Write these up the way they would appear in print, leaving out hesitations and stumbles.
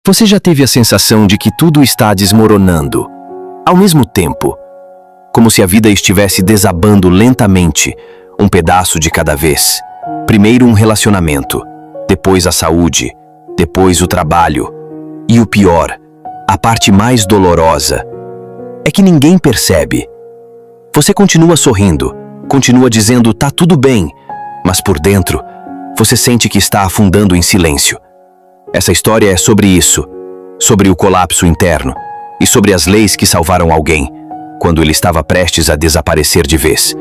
Você já teve a sensação de que tudo está desmoronando, ao mesmo tempo, como se a vida estivesse desabando lentamente, um pedaço de cada vez? Primeiro um relacionamento, depois a saúde, depois o trabalho. E o pior, a parte mais dolorosa, é que ninguém percebe. Você continua sorrindo, continua dizendo tá tudo bem, mas por dentro, você sente que está afundando em silêncio. Essa história é sobre isso, sobre o colapso interno e sobre as leis que salvaram alguém quando ele estava prestes a desaparecer de vez.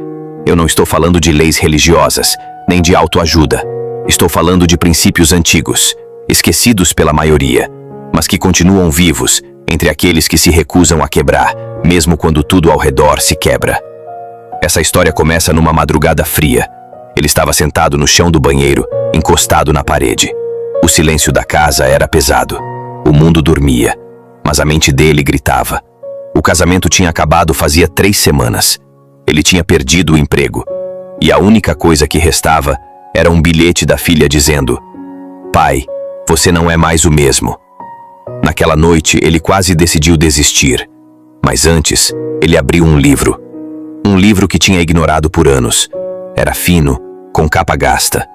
Eu não estou falando de leis religiosas, nem de autoajuda. Estou falando de princípios antigos, esquecidos pela maioria, mas que continuam vivos entre aqueles que se recusam a quebrar, mesmo quando tudo ao redor se quebra. Essa história começa numa madrugada fria. Ele estava sentado no chão do banheiro, encostado na parede. O silêncio da casa era pesado. O mundo dormia, mas a mente dele gritava. O casamento tinha acabado fazia 3 semanas. Ele tinha perdido o emprego. E a única coisa que restava era um bilhete da filha dizendo: "Pai, você não é mais o mesmo." Naquela noite, ele quase decidiu desistir. Mas antes, ele abriu um livro. Um livro que tinha ignorado por anos. Era fino, com capa gasta.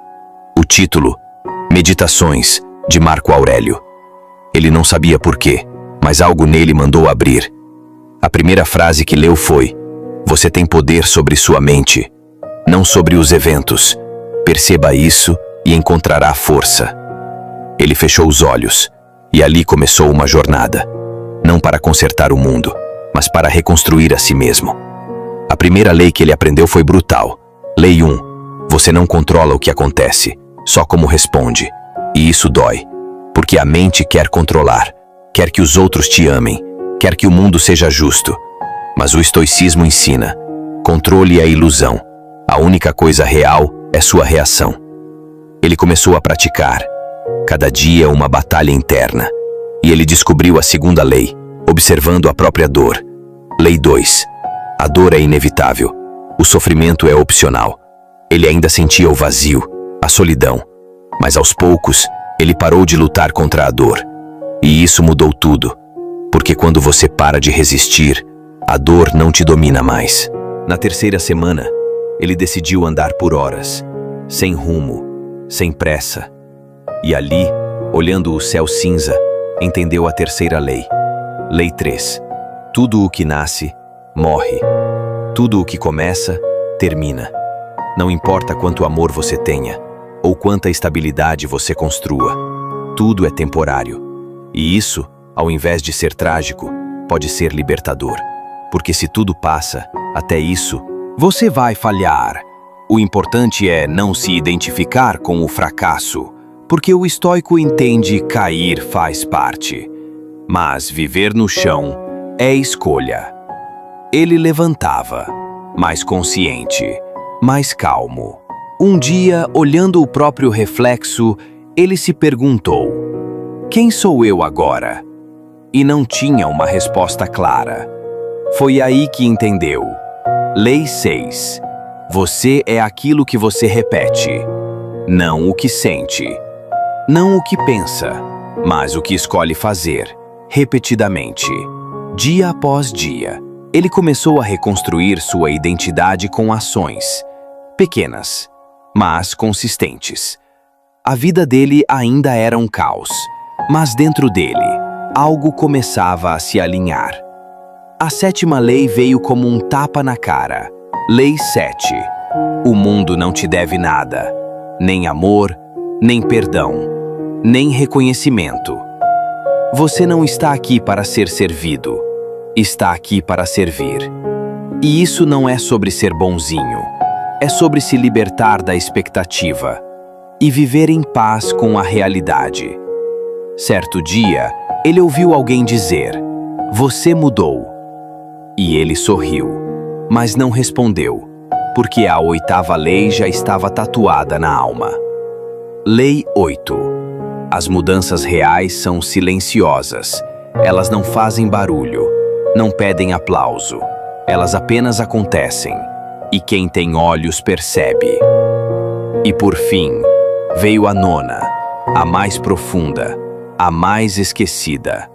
O título: Meditações, de Marco Aurélio. Ele não sabia por quê, mas algo nele mandou abrir. A primeira frase que leu foi: "Você tem poder sobre sua mente, não sobre os eventos. Perceba isso e encontrará força." Ele fechou os olhos, e ali começou uma jornada. Não para consertar o mundo, mas para reconstruir a si mesmo. A primeira lei que ele aprendeu foi brutal. Lei 1. Você não controla o que acontece, só como responde. E isso dói, porque a mente quer controlar, quer que os outros te amem, quer que o mundo seja justo. Mas o estoicismo ensina: controle é ilusão. A única coisa real é sua reação. Ele começou a praticar. Cada dia uma batalha interna. E ele descobriu a segunda lei, observando a própria dor. Lei 2. A dor é inevitável. O sofrimento é opcional. Ele ainda sentia o vazio, a solidão. Mas aos poucos, ele parou de lutar contra a dor. E isso mudou tudo. Porque quando você para de resistir, a dor não te domina mais. Na terceira semana, ele decidiu andar por horas, sem rumo, sem pressa. E ali, olhando o céu cinza, entendeu a terceira lei. Lei 3. Tudo o que nasce, morre. Tudo o que começa, termina. Não importa quanto amor você tenha, ou quanta estabilidade você construa. Tudo é temporário. E isso, ao invés de ser trágico, pode ser libertador. Porque se tudo passa, até isso, você vai falhar. O importante é não se identificar com o fracasso, porque o estoico entende cair faz parte. Mas viver no chão é escolha. Ele levantava, mais consciente, mais calmo. Um dia, olhando o próprio reflexo, ele se perguntou: quem sou eu agora? E não tinha uma resposta clara. Foi aí que entendeu. Lei 6. Você é aquilo que você repete, não o que sente. Não o que pensa, mas o que escolhe fazer, repetidamente. Dia após dia, ele começou a reconstruir sua identidade com ações, pequenas, mas consistentes. A vida dele ainda era um caos, mas dentro dele, algo começava a se alinhar. A sétima lei veio como um tapa na cara. Lei 7. O mundo não te deve nada, nem amor, nem perdão, nem reconhecimento. Você não está aqui para ser servido, está aqui para servir. E isso não é sobre ser bonzinho, é sobre se libertar da expectativa e viver em paz com a realidade. Certo dia, ele ouviu alguém dizer: "Você mudou." E ele sorriu, mas não respondeu, porque a 8ª lei já estava tatuada na alma. Lei 8. As mudanças reais são silenciosas. Elas não fazem barulho, não pedem aplauso. Elas apenas acontecem, e quem tem olhos percebe. E por fim, veio a 9ª, a mais profunda. a mais esquecida.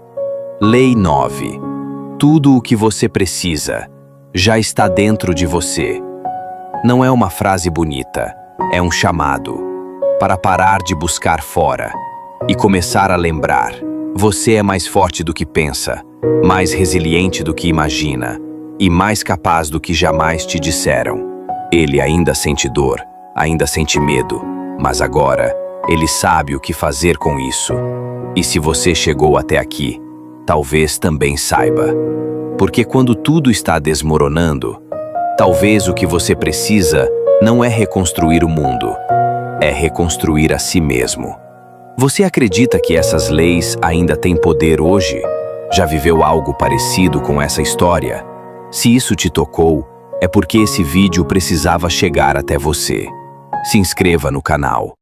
Lei 9. Tudo o que você precisa já está dentro de você. Não é uma frase bonita, é um chamado para parar de buscar fora e começar a lembrar. Você é mais forte do que pensa, mais resiliente do que imagina e mais capaz do que jamais te disseram. Ele ainda sente dor, ainda sente medo, mas agora ele sabe o que fazer com isso. E se você chegou até aqui, talvez também saiba. Porque quando tudo está desmoronando, talvez o que você precisa não é reconstruir o mundo, é reconstruir a si mesmo. Você acredita que essas leis ainda têm poder hoje? Já viveu algo parecido com essa história? Se isso te tocou, é porque esse vídeo precisava chegar até você. Se inscreva no canal.